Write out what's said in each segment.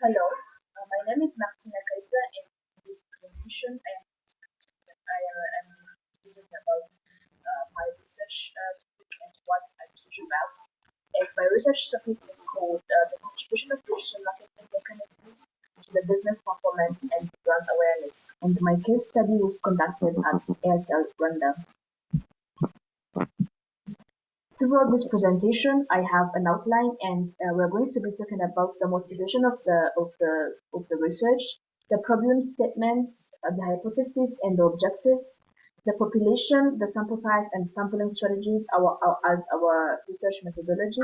Hello, my name is Martina Kaiser, and in this presentation, I'm speaking about my research topic and what I teach about. And my research topic is called the contribution of digital marketing mechanisms to the business performance and brand awareness. And my case study was conducted at Airtel Rwanda. Throughout this presentation, I have an outline, and we're going to be talking about the motivation of the research, the problem statements, the hypothesis and the objectives, the population, the sample size and sampling strategies as our research methodology,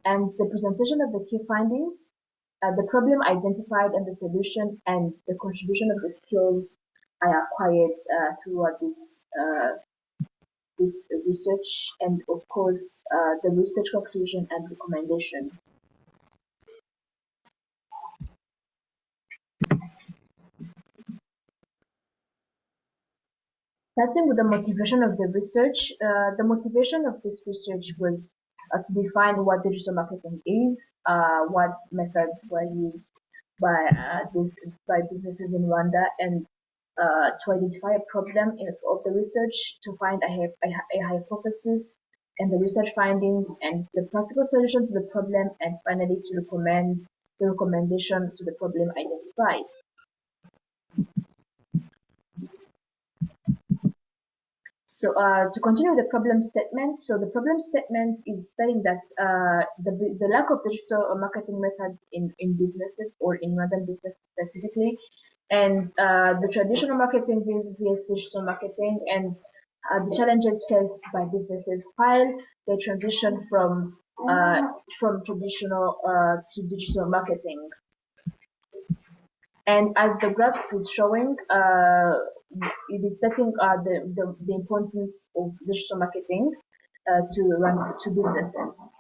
and the presentation of the key findings, the problem identified and the solution, and the contribution of the skills I acquired throughout this research, and of course the research conclusion and recommendation. Starting with the motivation of the research, the motivation of this research was to define what digital marketing is, what methods were used by businesses in Rwanda, and to identify a problem of the research, to find a hypothesis and the research findings and the practical solution to the problem, and finally to recommend the recommendation to the problem identified. So to continue with the problem statement, so the problem statement is stating that the lack of digital marketing methods in businesses or in Rwandan business specifically, and the traditional marketing vs digital marketing, and the challenges faced by businesses while they transition from traditional to digital marketing. And as the graph is showing, it is stating the importance of digital marketing to run to businesses.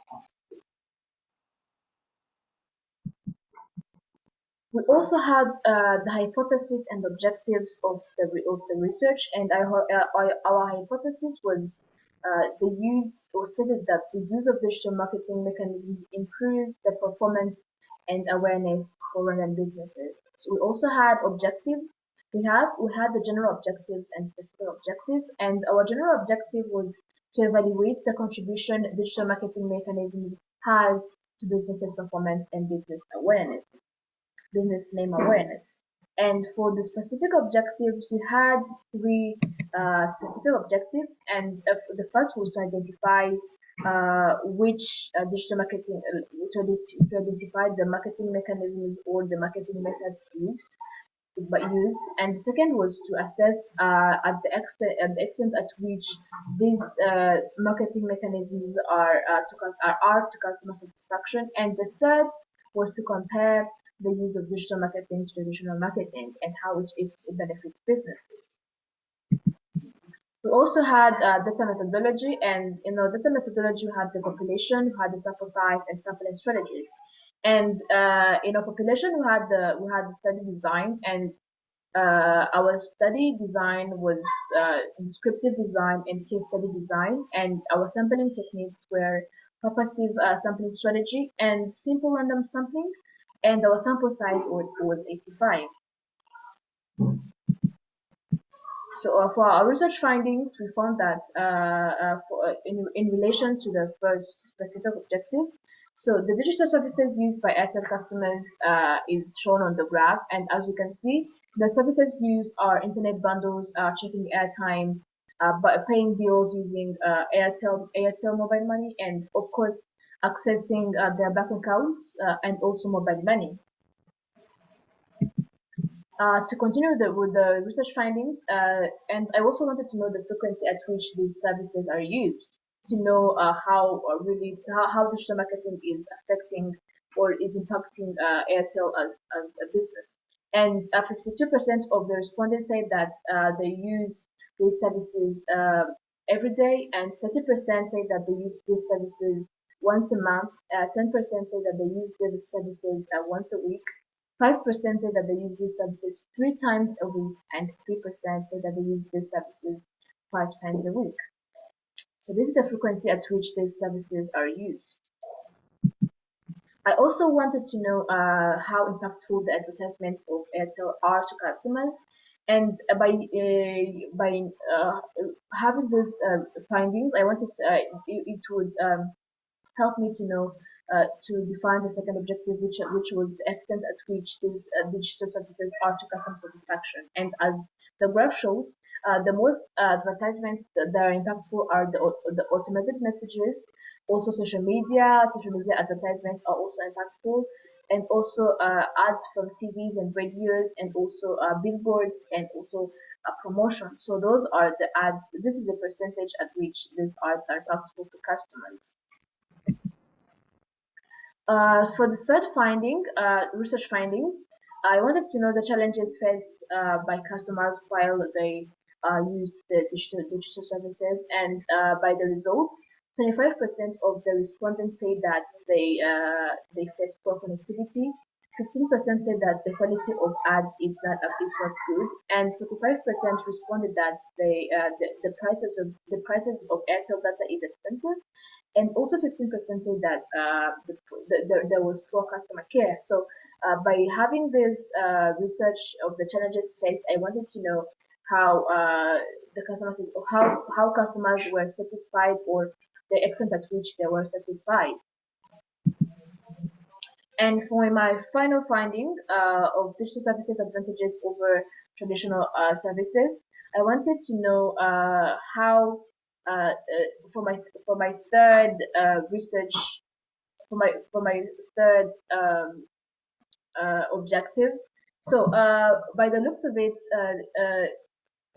We also had the hypothesis and objectives of the research, and our hypothesis was the use, or stated that the use of digital marketing mechanisms improves the performance and awareness for Rwandan businesses. So we also had objectives. We had the general objectives and specific objectives, and our general objective was to evaluate the contribution digital marketing mechanisms has to businesses' performance and business name awareness. And for the specific objectives, we had three specific objectives, and the first was to identify which digital marketing, to identify the marketing mechanisms or the marketing methods used, and the second was to assess at the extent at which these marketing mechanisms are to customer satisfaction, and the third was to compare the use of digital marketing to traditional marketing and how it benefits businesses. We also had data methodology, and in our data methodology, we had the population, we had the sample size, and sampling strategies. And in our population, we had the study design, and our study design was descriptive design and case study design, and our sampling techniques were purposive sampling strategy and simple random sampling, and our sample size was 85. So for our research findings, we found that in relation to the first specific objective, so the digital services used by Airtel customers is shown on the graph, and as you can see, the services used are internet bundles, checking airtime, paying bills using Airtel mobile money, and of course accessing their bank accounts and also mobile money. To continue with the research findings, and I also wanted to know the frequency at which these services are used, to know how digital marketing is affecting or is impacting Airtel as a business. And 52% of the respondents say that they use these services every day, and 30% say that they use these services once a month. 10% say that they use these services once a week. 5% say that they use these services 3 times a week, and 3% say that they use these services 5 times a week. So this is the frequency at which these services are used. I also wanted to know how impactful the advertisements of Airtel are to customers, and by having these findings, I wanted it would helped me to know to define the second objective, which was the extent at which these digital services are to customer satisfaction. And as the graph shows, the most advertisements that are impactful are the automated messages, also social media advertisements are also impactful, and also ads from TVs and radios, and also billboards, and also promotion. So those are the ads. This is the percentage at which these ads are impactful to customers. For the third finding, research findings, I wanted to know the challenges faced by customers while they use the digital services, and by the results, 25% of the respondents say that they face poor connectivity. 15% said that the quality of ads is not good, and 45% responded that the prices of Airtel data is expensive, and also 15% say that there was poor customer care. So by having this research of the challenges faced, I wanted to know how the customers, how customers were satisfied, or the extent at which they were satisfied. And for my final finding of digital services advantages over traditional services, I wanted to know how for my third research for my third objective. So by the looks of it,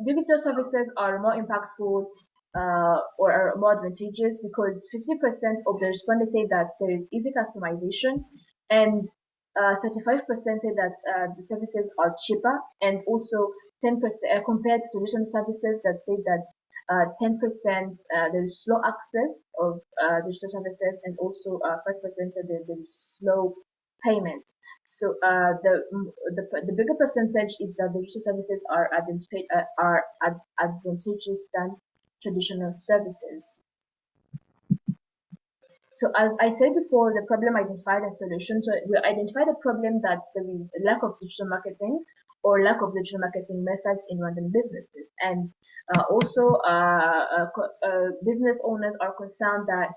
digital services are more impactful or are more advantageous because 50% of the respondents say that there is easy customization, and 35% say that the services are cheaper, and also 10% compared to traditional services that say that 10% there is slow access of digital services, and also 5% say there is slow payment. So the bigger percentage is that the digital services are advantageous than traditional services. So as I said before, the problem identified and solution. So we identified a problem that there is a lack of digital marketing or lack of digital marketing methods in Rwandan businesses, and also business owners are concerned that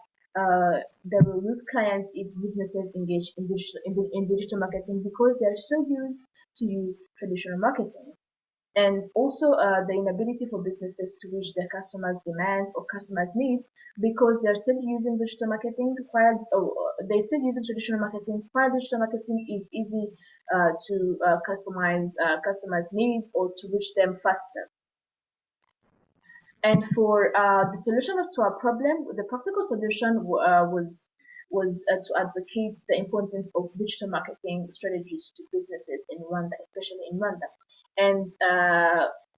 they will lose clients if businesses engage in digital marketing because they are so used to use traditional marketing, and also the inability for businesses to reach their customers' demands or customers' needs because they're still using digital marketing while they're still using traditional marketing, while digital marketing is easy to customize customers' needs or to reach them faster. And for the solution to our problem, the practical solution was to advocate the importance of digital marketing strategies to businesses in Rwanda, especially in Rwanda. And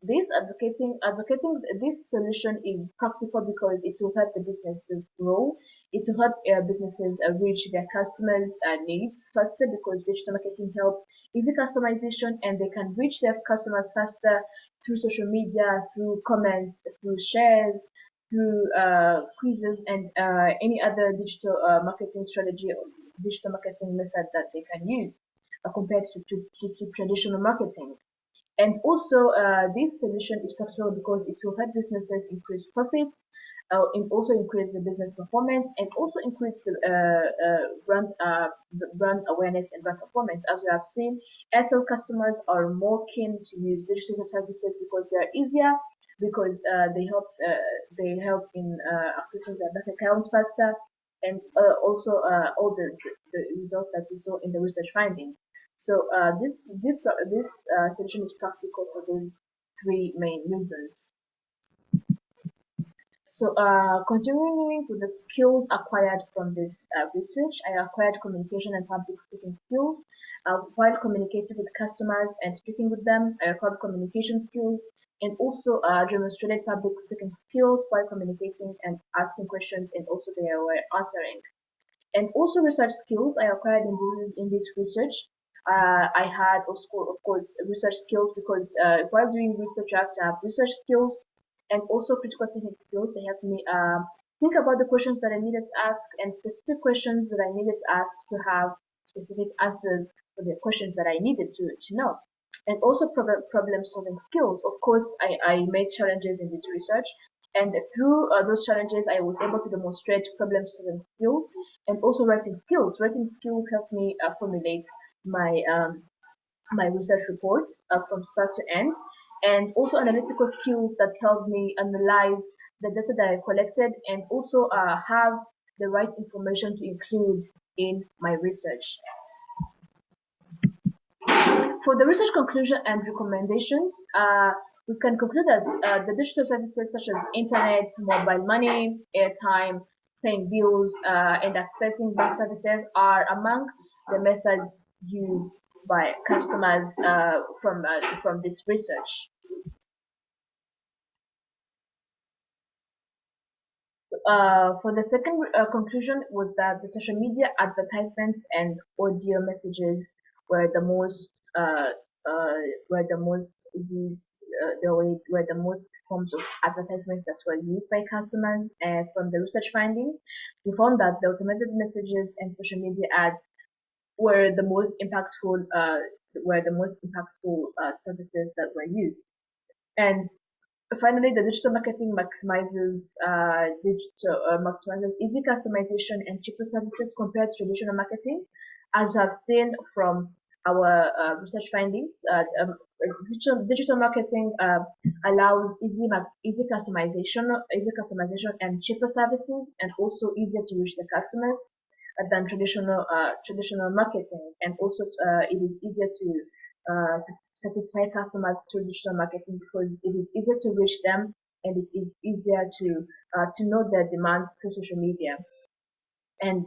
this advocating this solution is practical because it will help the businesses grow. It will help businesses reach their customers' needs faster because digital marketing helps easy customization, and they can reach their customers faster through social media, through comments, through shares, through quizzes, and any other digital marketing strategy or digital marketing method that they can use compared to traditional marketing. And also, this solution is practical because it will help businesses increase profits, and also increase the business performance, and also increase the brand awareness and brand performance. As we have seen, Airtel customers are more keen to use digital services because they are easier, because they help in accessing their bank accounts faster, and also all the results that we saw in the research findings. So this solution is practical for these three main reasons. So continuing with the skills acquired from this research, I acquired communication and public speaking skills. While communicating with customers and speaking with them, I acquired communication skills, and also demonstrated public speaking skills while communicating and asking questions, and also they were answering. And also research skills I acquired in this research. I had, of course, research skills because while doing research, you have to have research skills and also critical thinking skills. They help me think about the questions that I needed to ask and specific questions that I needed to ask to have specific answers for the questions that I needed to know. And also problem solving skills. Of course, I made challenges in this research, and through those challenges, I was able to demonstrate problem solving skills and also writing skills. Writing skills helped me formulate my my research report from start to end, and also analytical skills that help me analyze the data that I collected and also have the right information to include in my research. For the research conclusion and recommendations, we can conclude that the digital services such as internet, mobile money, airtime, paying bills, and accessing bank services are among the methods used by customers from this research. For the second conclusion was that the social media advertisements and audio messages were the most were the most used were the most forms of advertisements that were used by customers. And from the research findings, we found that the automated messages and social media ads were the most impactful services that were used. And finally, the digital marketing maximizes easy customization and cheaper services compared to traditional marketing. As you have seen from our research findings, digital marketing allows easy customization and cheaper services, and also easier to reach the customers than traditional marketing. And also, it is easier to satisfy customers through digital marketing because it is easier to reach them and it is easier to know their demands through social media and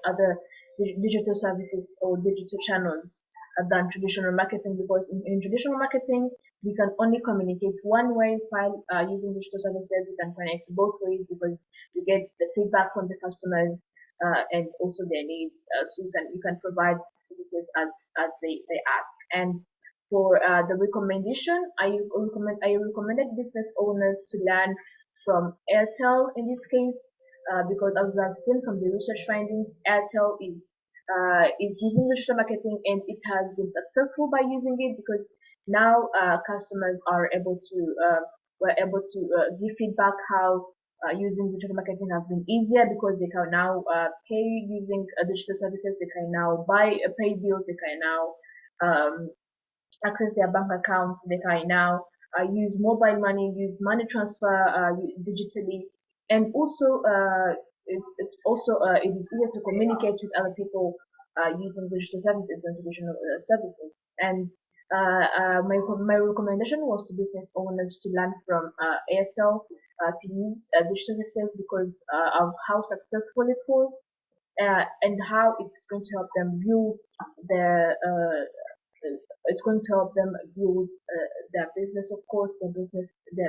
other digital services or digital channels than traditional marketing, because in traditional marketing we can only communicate one way, while using digital services we can connect both ways because you get the feedback from the customers and also their needs, so you can provide services as they ask. And for the recommendation, I recommended business owners to learn from Airtel in this case, because as I've seen from the research findings, Airtel is using digital marketing and it has been successful by using it, because now customers are able to were able to give feedback how using digital marketing has been easier, because they can now pay using digital services. They can now buy pay bills. They can now access their bank accounts. They can now use mobile money, use money transfer digitally, and also it is easier to communicate with other people using digital services than traditional services. And my recommendation was to business owners to learn from Airtel to use digital services because of how successful it was, and how it's going to help them build their it's going to help them build their business, of course, their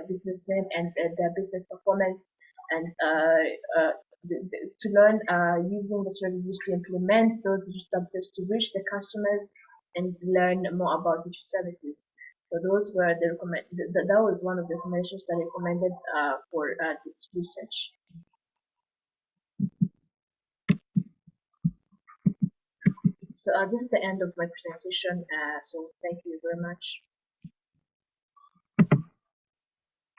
business name, and their business performance, and to learn using the strategies to implement those digital services to reach the customers and learn more about digital services. So those were the that was one of the recommendations that I recommended for this research. So this is the end of my presentation. So thank you very much.